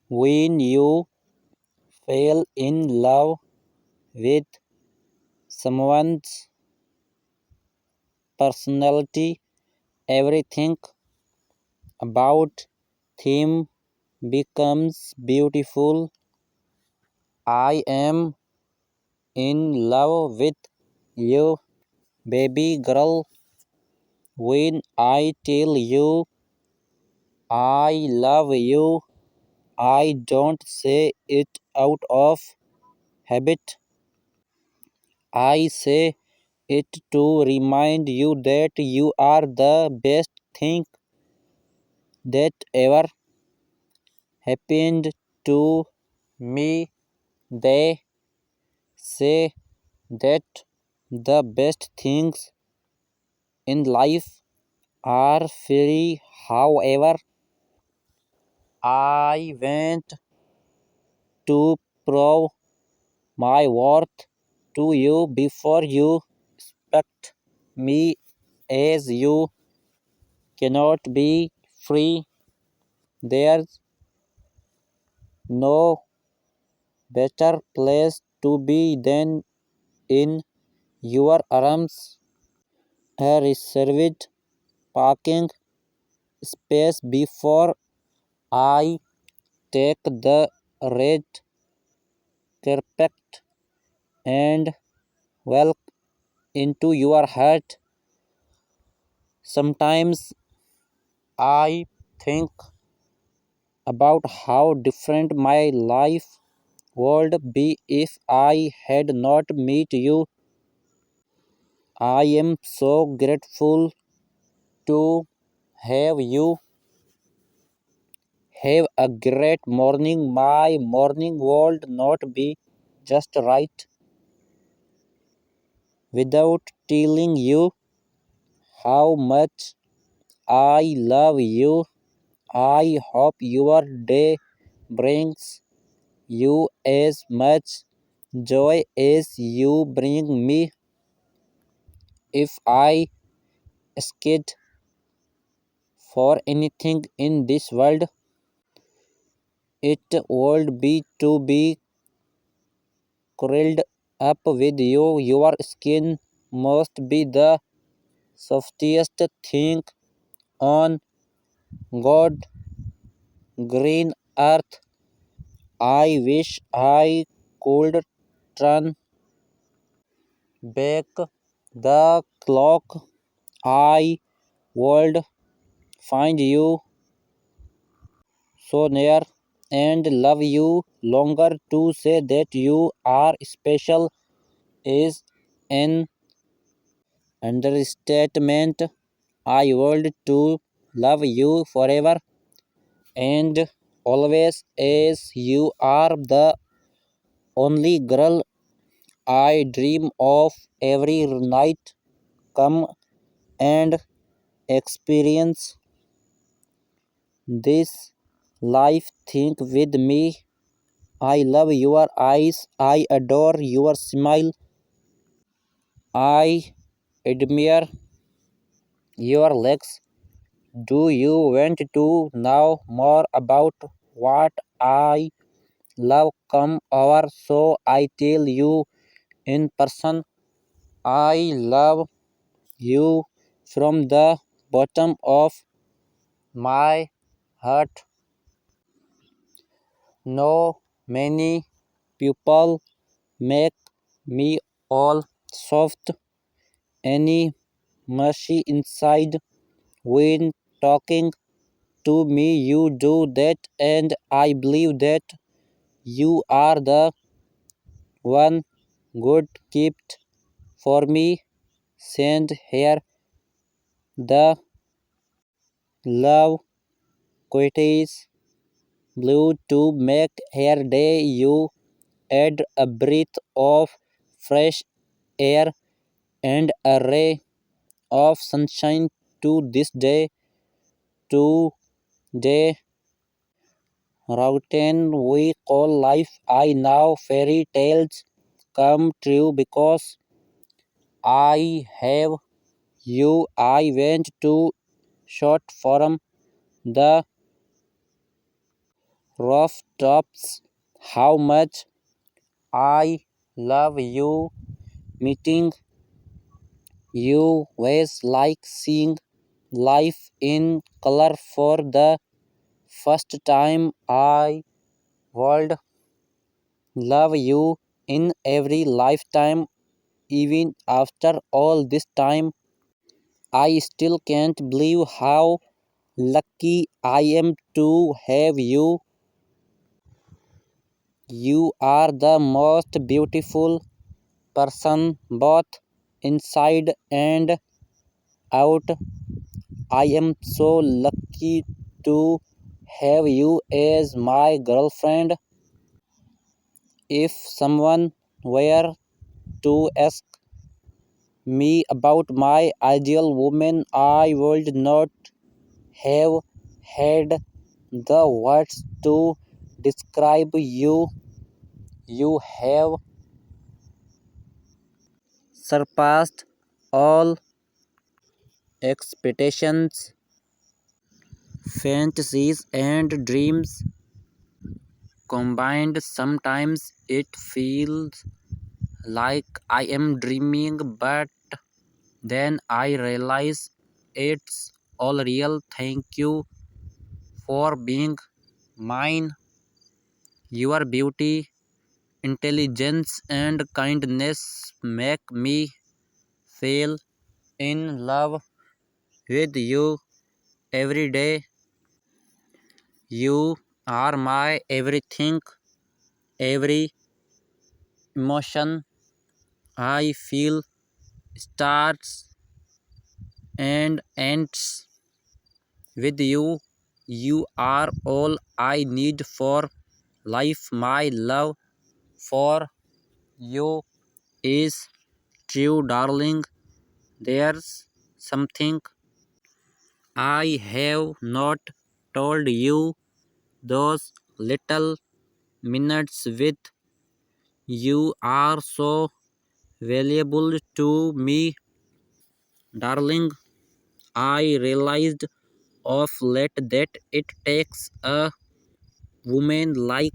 When you fall in love with someone's personality, everything about them becomes beautiful. I am in love with you, baby girl. When I tell you I love you, I don't say it out of habit. I say it to remind you that you are the best thing that ever happened to me. They say that the best things in life are free. However, I want to prove my worth to you before you expect me as you cannot be free. There's no better place to be than in your arms. A reserved parking space before I take the red carpet and walk into your heart. Sometimes I think about how different my life would be if I had not met you. I am so grateful to have you. Have a great morning. My morning would not be just right without telling you how much I love you. I hope your day brings you as much joy as you bring me. If I asked for anything in this world, it would be to be curled up with you. Your skin must be the softest thing on God green earth. I wish I could turn back the clock. I would find you so near and love you longer. To say that you are special is an understatement. I would to love you forever and always, as you are the only girl I dream of every night. Come and experience this life. Think with me. I love your eyes. I adore your smile. I admire your legs. Do you want to know more about what I love? Come over so I tell you in person. I love you from the bottom of my heart. No many people make me all soft, any mushy inside. When talking to me, you do that, and I believe that you are the one good kept for me. Send here the love qualities blue to make her day. You add a breath of fresh air and a ray of sunshine to this day. Today, routine we call life. I know fairy tales come true because I have you. I went to short form the rooftops, how much I love you. Meeting you was like seeing life in color for the first time. I would love you in every lifetime, even after all this time. I still can't believe how lucky I am to have you. You are the most beautiful person both inside and out. I am so lucky to have you as my girlfriend. If someone were to ask me about my ideal woman, I would not have had the words to describe you. You have surpassed all expectations, fantasies, and dreams combined. Sometimes it feels like I am dreaming, but then I realize it's all real. Thank you for being mine. Your beauty, intelligence, and kindness make me feel in love with you every day. You are my everything, every emotion I feel starts and ends with you. You are all I need for life. My love for you is true, darling. There's something I have not told you. Those little minutes with you are so valuable to me, darling. I realized of late that it takes a woman like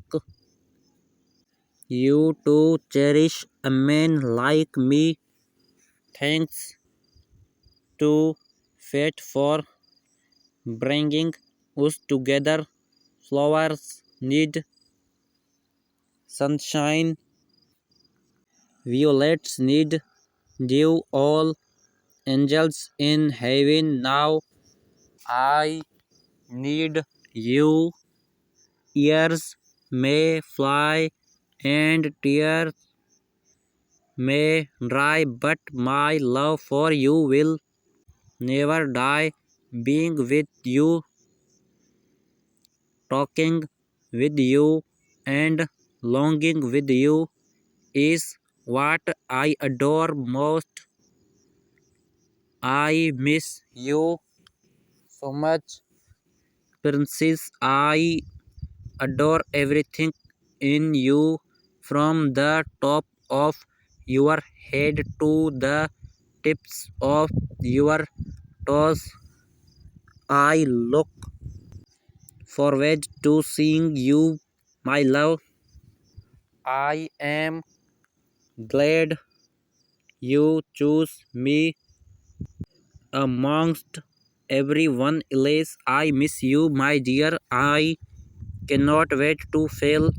you to cherish a man like me. Thanks to fate for bringing us together. Flowers need sunshine, violets need dew, all angels in heaven. Now I need you. Years may fly and tears may dry, but my love for you will never die. Being with you, talking with you, and longing with you is what I adore most. I miss you so much, Princess. I adore everything in you from the top of your head to the tips of your toes. I look forward to seeing you, my love. I am glad you choose me amongst everyone else. I miss you, my dear. I cannot wait to fall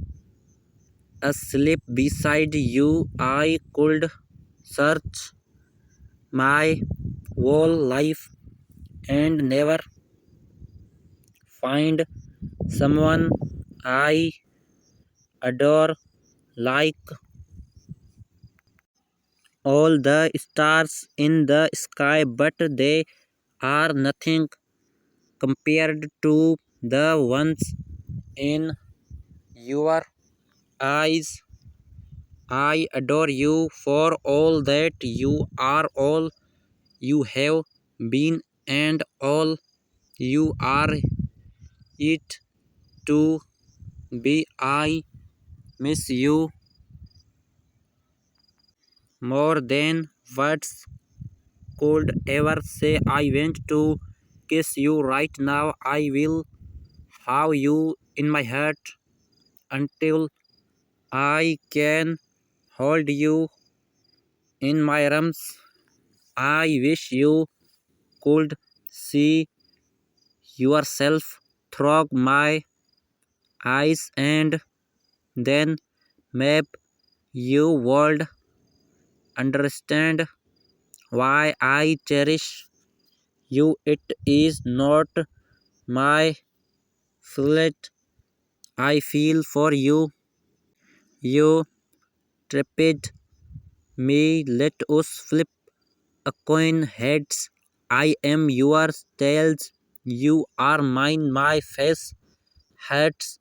asleep beside you. I could search my whole life and never find someone I adore like all the stars in the sky, but they are nothing compared to the ones in your eyes. I adore you for all that you are, all you have been, and all you are yet to be. I miss you more than words could ever say. I want to kiss you right now. I will have you in my heart until I can hold you in my arms. I wish you could see yourself through my eyes and then maybe you would understand why I cherish you. It is not my fault I feel for you. You tripped me. Let us flip a coin. Heads, I am yours. Tails, you are mine. My face hurts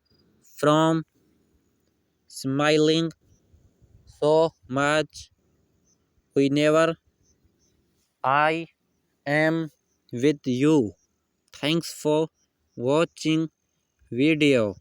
from smiling so much whenever I am with you. Thanks for watching video.